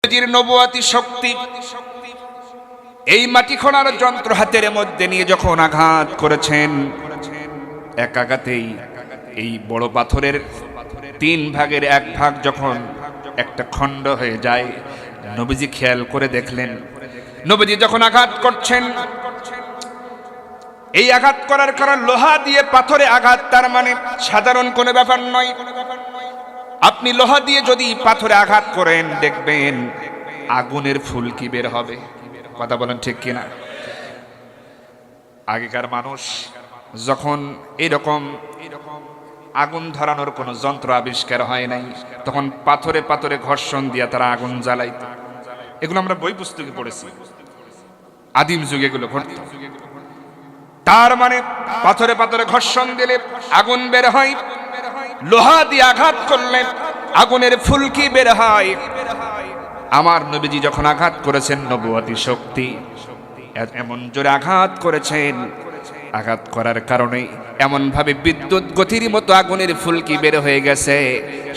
নবীজির নবুয়তি শক্তি এই মাটি খোঁড়ার যন্ত্র হাতের মধ্যে নিয়ে যখন আঘাত করেছেন, এক আঘাতেই এই বড় পাথরের 3 ভাগের 1 ভাগ যখন একটা খণ্ড হয়ে যায়, নবীজি খেয়াল করে দেখলেন, নবীজি যখন আঘাত করছেন, এই আঘাত করার কারণ লোহা দিয়ে পাথরে আঘাত, তার মানে সাধারণ কোনো ব্যাপার নয়। আপনি লোহা দিয়ে যদি পাথরে আঘাত করেন, দেখবেন আগুনের ফুলকি বের হবে। কথা বলেন ঠিক কিনা? আগেকার মানুষ যখন এরকম আগুন ধরানোর কোনো যন্ত্র আবিষ্কার হয় নাই, তখন পাথরে পাথরে ঘর্ষণ দিয়ে তারা আগুন জ্বালাইত। এগুলো আমরা বই পুস্তকে পড়েছি, আদিম যুগে এগুলো ঘটত। তার মানে পাথরে পাথরে ঘর্ষণ দিলে আগুন বের হয়, লোহা দিয়ে আঘাত করলে আগুনের ফুলকি বের হয়। আমার নবীজি যখন আঘাত করেছেন, নবুয়তি শক্তি এমন জোরে আঘাত করেছেন, আঘাত করার কারণে এমন ভাবে বিদ্যুৎ গতির মতো আগুনের ফুলকি বের হয়ে গেছে,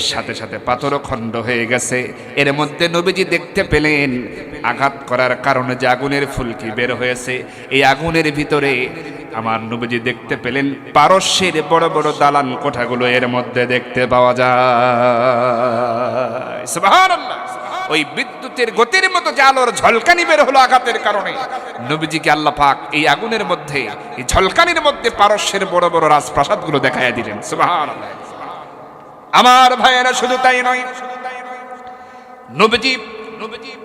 সাথে সাথে পাথরও খণ্ড হয়ে গেছে। এর মধ্যে নবীজি দেখতে পেলেন আঘাত করার কারণে যে আগুনের ফুলকি বের হয়েছে, এই আগুনের ভিতরে আমার নবীজি দেখতে পেলেন পারস্যের বড় বড় দালান কোঠাগুলো এর মধ্যে দেখতে পাওয়া যায়। সুবহানাল্লাহ! ওই বিদ্যুতের গতির মতো যে আলোর ঝলকানি বের হলো আঘাতের কারণে, নবীজিকে আল্লাহ পাক এই আগুনের মধ্যে, এই ঝলকানির মধ্যে পারস্যের বড় বড় রাজপ্রাসাদগুলো দেখাইয়া দিলেন। সুবহানাল্লাহ! আমার ভাইয়েরা, শুধু তাই নয়, নবীজি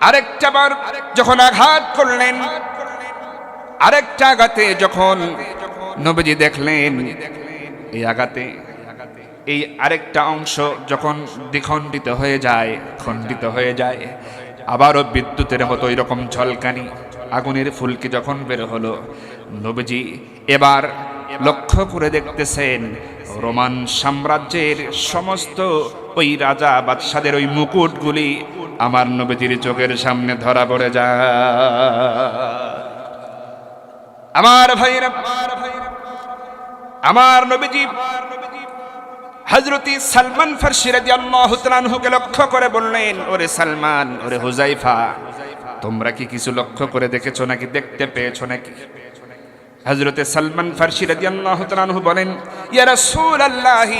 আরেকটা বার যখন আঘাত করলেন, আরেকটা আঘাতে যখন নবীজি দেখলেন এই আঘাতে এই আরেকটা অংশ যখন দ্বিখণ্ডিত হয়ে যায়, খণ্ডিত হয়ে যায়, আবারও বিদ্যুতের মতো এরকম ঝলকানি আগুনের ফুলকি যখন বের হলো, নবীজি এবার লক্ষ্য করে দেখতেছেন রোমান সাম্রাজ্যের সমস্ত ওই রাজা বাদশাদের ওই মুকুটগুলি আমার নবীজির চোখের সামনে ধরা পড়ে যায়। আমার ভাইরা, আমার নবীজি হযরত সালমান ফারসি রাদিয়াল্লাহু তাআলা আনহুকে লক্ষ্য করে বললেন, ওরে সালমান, ওরে হুযায়ফা, তোমরা কি কিছু লক্ষ্য করে দেখেছো নাকি, দেখতে পেয়েছো নাকি? হযরত সালমান ফারসি রাদিয়াল্লাহু তাআলা আনহু বলেন, ইয়া রাসূলুল্লাহ,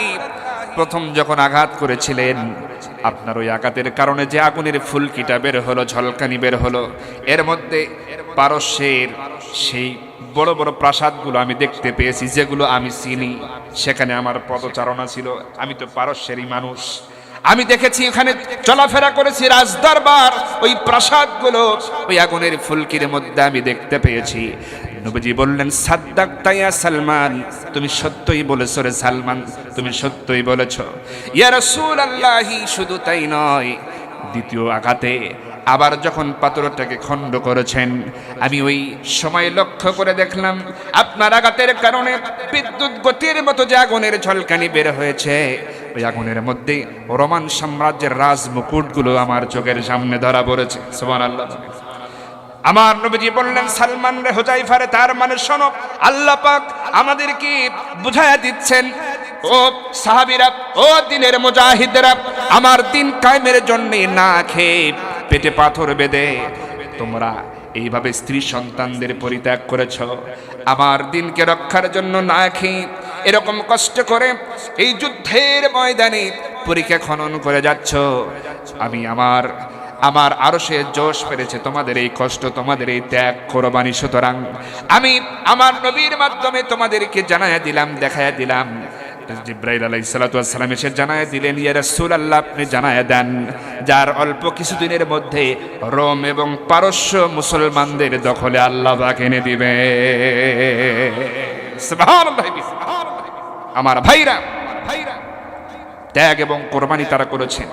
প্রথম যখন আঘাত করেছিলেন, আপনার ওই আঘাতের কারণে যে আগুনের ফুলকিটা বের হলো, ঝলকানি বের হলো, এর মধ্যে পারস্যের সেই বড় বড় প্রাসাদগুলো আমি দেখতে পেয়েছি, যেগুলো আমি চিনি। সেখানে আমার পদচারণা ছিল, আমি তো পারস্যেরই মানুষ, আমি দেখেছি, ওখানে চলাফেরা করেছি, রাজদরবার, ওই প্রাসাদগুলো ওই আগুনের ফুলকির মধ্যে আমি দেখতে পেয়েছি। নবীজি বললেন, সাদ্দাকতা ইয়া সালমান, তুমি সত্যই বলেছো রে সালমান, তুমি সত্যই বলেছো। ইয়া রাসূলুল্লাহ, শুধু তাই নয়, দ্বিতীয় আঘাতে আবার যখন পাথরটাকে খণ্ড করেছেন, আমি ওই সময় লক্ষ্য করে দেখলাম আপনার আঘাতের কারণে বিদ্যুৎ গতির মতো যে আগুনের ঝলকানি বের হয়েছে, ওই আগুনের মধ্যে রোমান সাম্রাজ্যের রাজ মুকুটগুলো আমার চোখের সামনে ধরা পড়েছে। সুবহানাল্লাহ! আমার নবীজি বললেন, সালমান রে, হুযায়ফা রে, তার মানে শোনো, আল্লাহ পাক আমাদেরকে বুঝাইয়া দিচ্ছেন, ও সাহাবীরা, ও দিনের মুজাহিদরা, আমার দিন কায়েমের জন্য না খেয়ে পেটে পাথর বেঁধে তোমরা এইভাবে স্ত্রী সন্তানদের পরিত্যাগ করেছ, আমার দিনকে রক্ষার জন্য না খেয়ে এরকম কষ্ট করে এই যুদ্ধের ময়দানে পরীক্ষা খনন করে যাচ্ছ। আমি আমার আরশে জোশ পেরেছে তোমাদের এই কষ্ট, তোমাদের এই ত্যাগ কোরবানি। সুতরাং আমি আমার নবীর মাধ্যমে তোমাদেরকে জানায়া দিলাম, দেখায়া দিলাম। জিবরাইল আলাইহিস সালাতু ওয়াস সালাম এসে জানায়া দিলেন, ইয়া রাসূলুল্লাহ, আপনি জানায়া দেন যার অল্প কিছুদিনের মধ্যে রোম এবং পারস্য মুসলমানদের দখলে আল্লাহ পাক এনে দিবে। সুবহানাল্লাহ! আমার ভাইরা, ত্যাগ এবং কোরবানি তারা করেছেন।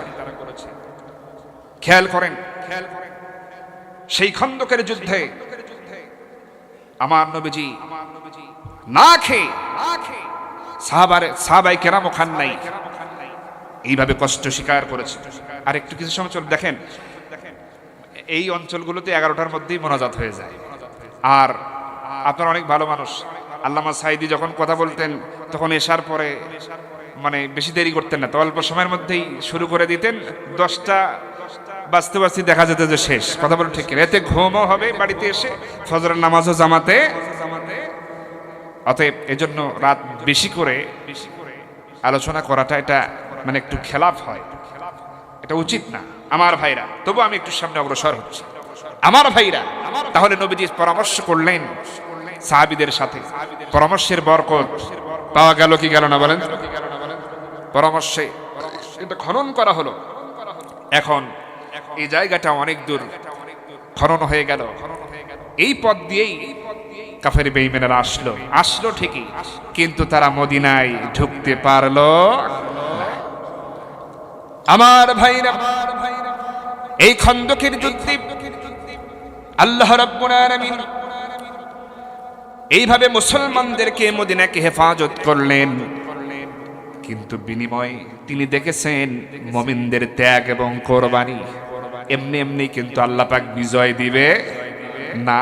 খেয়াল করেন, সেই খন্দকের যুদ্ধে আমার নবীজি না খেয়ে, সাহাবায়ে কেরাম খান নাই, এইভাবে কষ্ট স্বীকার করেছে। আর একটু কিছু সময় চল দেখেন, এই অঞ্চলগুলোতে 11টার মধ্যেই মোনাজাত হয়ে যায়। আর আপনারা অনেক ভালো মানুষ, আল্লামা সাঈদী যখন কথা বলতেন তখন এশার পরে মানে বেশি দেরি করতেন না, তো অল্প সময়ের মধ্যেই শুরু করে দিতেন। 10টা বাঁচতে বাঁচতে দেখা যেত যে শেষ। কথা বলো ঠিক, এতে ঘুমও হবে বাড়িতে এসে, ফজরের নামাজও জামাতে। অতএব এজন্য রাত বেশি করে আলোচনা করাটা এটা মানে একটু খেলাফ হয়, এটা উচিত না আমার ভাইরা। তবু আমি একটু সামনে অগ্রসর হচ্ছি আমার ভাইরা। তাহলে নবীজি পরামর্শ করলেন সাহাবীদের সাথে, পরামর্শের বরকত পাওয়া গেল কি গেল না বলেন? পরামর্শে এটা খনন করা হলো। এখন এই জায়গাটা অনেক দূর খনন হয়ে গেল। এই পথ দিয়েই কাফের বেঈমানেরা আসলো ঠিকই, কিন্তু তারা মদিনায় ঢুকতে পারলো না। আমার ভাইরা, এই খন্দকের যুদ্ধে আল্লাহ রাব্বুল আলামিন এইভাবে মুসলমানদেরকে মদিনাকে হেফাজত করলেন, কিন্তু বিনিময়ে তিনি দেখেছেন মুমিনদের ত্যাগ এবং কোরবানি। এমনি এমনি কিন্তু আল্লাহ পাক বিজয় দিবে না,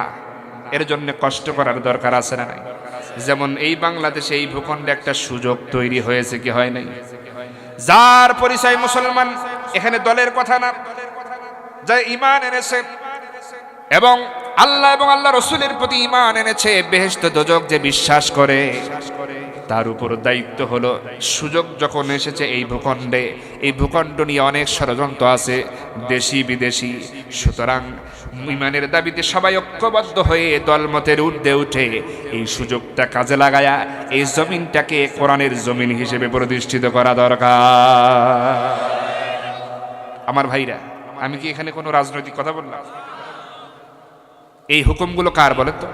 এর জন্য কষ্ট করার দরকার আছে না নাই? যেমন এই বাংলাদেশে এই ভূখণ্ডে একটা সুযোগ তৈরি হয়েছে কি হয় নাই? যার পরিচয় মুসলমান, এখানে দলের কথা না, যা ঈমান এনেছে এবং আল্লাহ এবং আল্লাহ রসুলের প্রতি ঈমান এনেছে, বেহেশত দোজখ যে বিশ্বাস করে, তার উপর দায়িত্ব হলো সুযোগ যখন এসেছে এই ভূখণ্ডে, এই ভূখণ্ড নিয়ে অনেক ষড়যন্ত্র আছে দেশি বিদেশি, সুতরাং ঈমানের দাবিতে সবাই ঐক্যবদ্ধ হয়ে দলমতের ঊর্ধ্বে উঠে এই সুযোগটা কাজে লাগায়া এই জমিনটাকে কোরআনের জমিন হিসেবে প্রতিষ্ঠিত করা দরকার। আমার ভাইরা, আমি কি এখানে কোনো রাজনৈতিক কথা বললাম? এই হুকুমগুলো কার বলেন তো?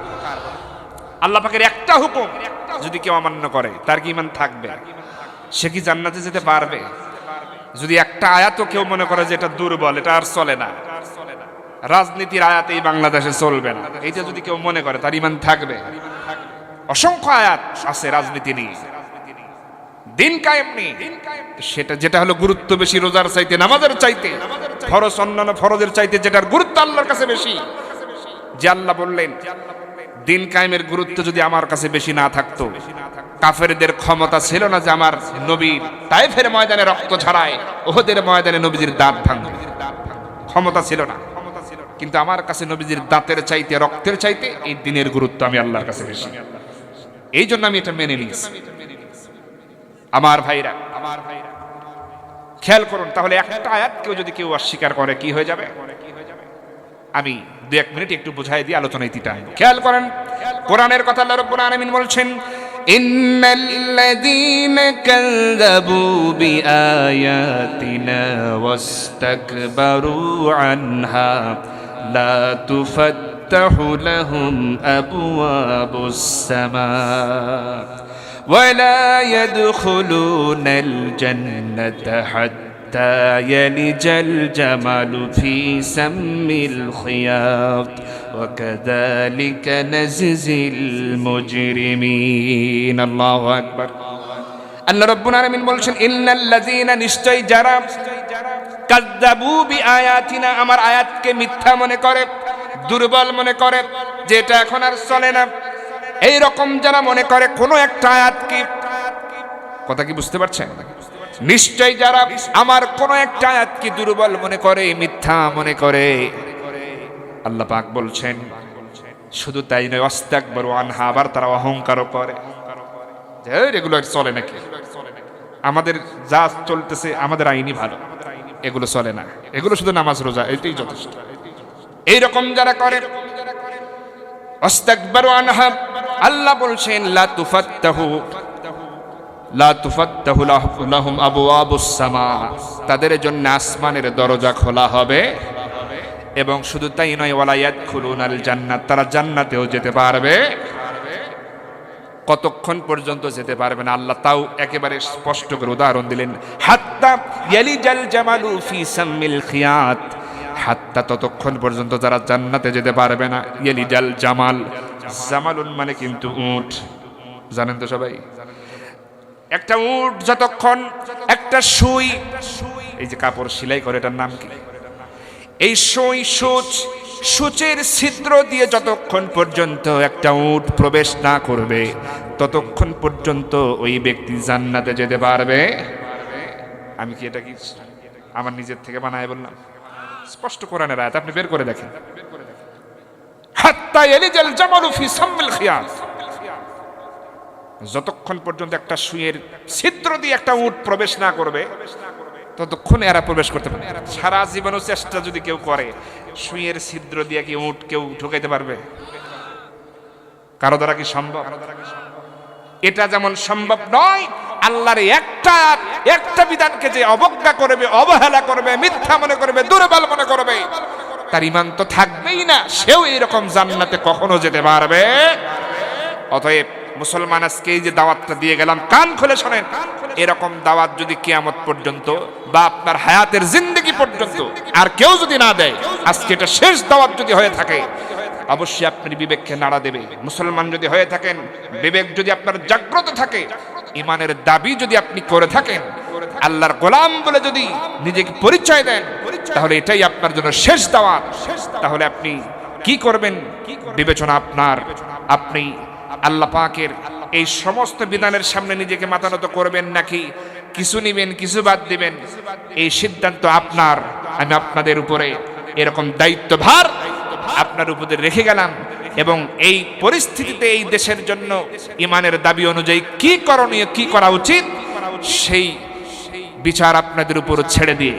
আল্লাহ পাকের একটা হুকুম যদি কেউ অমান্য করে, তার কি ঈমান থাকবে? সে কি জান্নাতে যেতে পারবে? যদি একটা আয়াতও কেউ মনে করে যে এটা দুর্বল, এটা আর চলে না, রাজনীতির আয়াত এই বাংলাদেশে চলবে না, এইটা যদি কেউ মনে করে, তার ঈমান থাকবে? অসংখ্য আয়াত আছে রাজনীতি নিয়ে, দিন কায়েম নেই, সেটা যেটা হলো গুরুত্ব বেশি রোজার চাইতে, নামাজের চাইতে, ফরজ অন্যান্য ফরজের চাইতে যেটার গুরুত্ব আল্লাহর কাছে বেশি। যে আল্লাহ বললেন দিন কায়েমের গুরুত্ব যদি আমার কাছে বেশি না থাকতো, কাফেরদের ক্ষমতা ছিল না যে আমার নবীর তায়েফের ময়দানে রক্ত ঝরায়, ওহদের ময়দানে নবীজির দাঁত ভাঙবে, ক্ষমতা ছিল না। কিন্তু আমার কাছে নবীজির দাঁতের চাইতে, রক্তের চাইতে এই দিনের গুরুত্ব আমি আল্লাহর কাছে বেশি, এই জন্য আমি এটা মেনে নিয়েছি। আমার ভাইরা খেয়াল করুন, তাহলে একটা আয়াত যদি কেউ অস্বীকার করে কি হয়ে যাবে? আমি 2-1 মিনিট একটু বুঝাই দিই, আলোচনায় তিতা। খেয়াল করেন কোরআনের কথা আল্লাহ রাব্বুল আলামিন বলছেন, ইন্নাল্লাযীনা কাযযাবু বিআয়াতিনা ওয়াস্তাকবারু আনহা লা তুফাত্তাহু লাহুম আবওয়াবুস সামা ওয়া লা ইয়াদখুলুনাল জান্নাতা হাত্তা ইয়ালিজাল জামালু ফি সাম্মিল খিয়াত ওয়া কাযালিকা নাজজিল মুজরিমিন। আল্লাহু আকবার। আল্লাহ রাব্বুল আলামিন বলছেন, ইন্নাল্লাযীনা, নিশ্চয় যারা, কাযযাবু বিআয়াতিনা, আমার আয়াতকে মিথ্যা মনে করে, দুর্বল মনে করে, যেটা এখন আর চলে না, এই রকম যারা মনে করে কোন একটা আয়াতকে, কথা কি বুঝতে পারছেন? নিশ্চয় যারা আমার কোন একটা আয়াতকে দুর্বল মনে করে, মিথ্যা মনে করে, আল্লাহ পাক বলছেন শুধু তাই নয়, ওয়াস্তাকবারু আনহা, আবার তারা অহংকারও করে যে এগুলো চলে নাকি, আমাদের যা চলতেছে আমাদের আইনই ভালো, এগুলো চলে না, এগুলো শুধু নামাজ রোজা এটাই যথেষ্ট, এইরকম যারা করে, ওয়াস্তাকবারু আনহা, আল্লাহ বলছেন লা তুফাত্তাহু লাহুম আবওয়াবুস সামা, তাদের জন্য আসমানের দরজা খোলা হবে, এবং শুধু তাই নয়, ওয়ালা ইয়াদখুলুনাল জান্নাত, তারা জান্নাতেও যেতে পারবে। কতক্ষণ পর্যন্ত যেতে পারবে না আল্লাহ তাও একেবারে স্পষ্ট করে উদাহরণ দিলেন, হাত্তা ইয়ালিজাল জামালু ফি সাম্মিল খিয়াত, হাত্তা ততক্ষণ পর্যন্ত যারা জান্নাতে যেতে পারবে না। ইয়ালিজাল জামাল, জামালুন মানে কিন্তু উট, জানেন তো সবাই, একটা উট যতক্ষণ, একটা সুই, এই যে কাপড় সেলাই করে এটার নাম কি, এই সুই, সূচের ছিদ্র দিয়ে যতক্ষণ পর্যন্ত একটা উট প্রবেশ না করবে, ততক্ষণ পর্যন্ত ওই ব্যক্তি জান্নাতে যেতে পারবে। আমি কি এটা কি আমার নিজের থেকে বানায় বললাম? স্পষ্ট কোরআনের আয়াত, আপনি বের করে দেখেন। হাত্তা ইয়ালিজাল জামালু ফি সাম্মিল খিয়াত, যতক্ষণ পর্যন্ত একটা সুইয়ের ছিদ্র দিয়ে একটা উট প্রবেশ না করবে ততক্ষণ এরা প্রবেশ করতে পারে। সারা জীবনও চেষ্টা যদি কেউ করে, সুইয়ের ছিদ্র দিয়ে কি উট কেউ ঢুকাইতে পারবে? কারো দ্বারা কি সম্ভব? এটা যেমন সম্ভব নয়, আল্লাহর একটা বিধানকে যে অবজ্ঞা করবে, অবহেলা করবে, মিথ্যা মনে করবে, দুর্বল মনে করবে, তার ঈমান তো থাকবেই না, সেও এরকম জান্নাতে কখনো যেতে পারবে। অতএব মুসলমান আজকে এই যে দাওয়াতটা দিয়ে গেলাম, কান খুলে শোনেন। এরকম দাওয়াত যদি কিয়ামত পর্যন্ত বা আপনার হায়াতের জিন্দেগি পর্যন্ত আর কেউ যদি না দেয়, আজকে এটা শেষ দাওয়াত যদি হয়ে থাকে, অবশ্যই আপনার বিবেককে নাড়া দেবে। মুসলমান যদি হয়ে থাকেন, বিবেক যদি আপনার জাগ্রত থাকে, ইমানের দাবি যদি আপনি করে থাকেন, আল্লাহর গোলাম বলে যদি নিজেকে পরিচয় দেন, তাহলে এটাই আপনার জন্য শেষ দাওয়াত। তাহলে আপনি কি করবেন বিবেচনা আপনার। আপনি আল্লাহ পাকের এই সমস্ত বিধানের সামনে নিজেকে মাথা নত করবেন, নাকি কিছু নিবেন কিছু বাদ দিবেন, এই সিদ্ধান্ত আপনার। আমি আপনাদের উপরে এরকম দায়িত্বভার আপনার উপরে রেখে গেলাম, এবং এই পরিস্থিতিতে এই দেশের জন্য ইমানের দাবি অনুযায়ী কি করণীয়, কি করা উচিত, সেই বিচার আপনাদের উপর ছেড়ে দিয়ে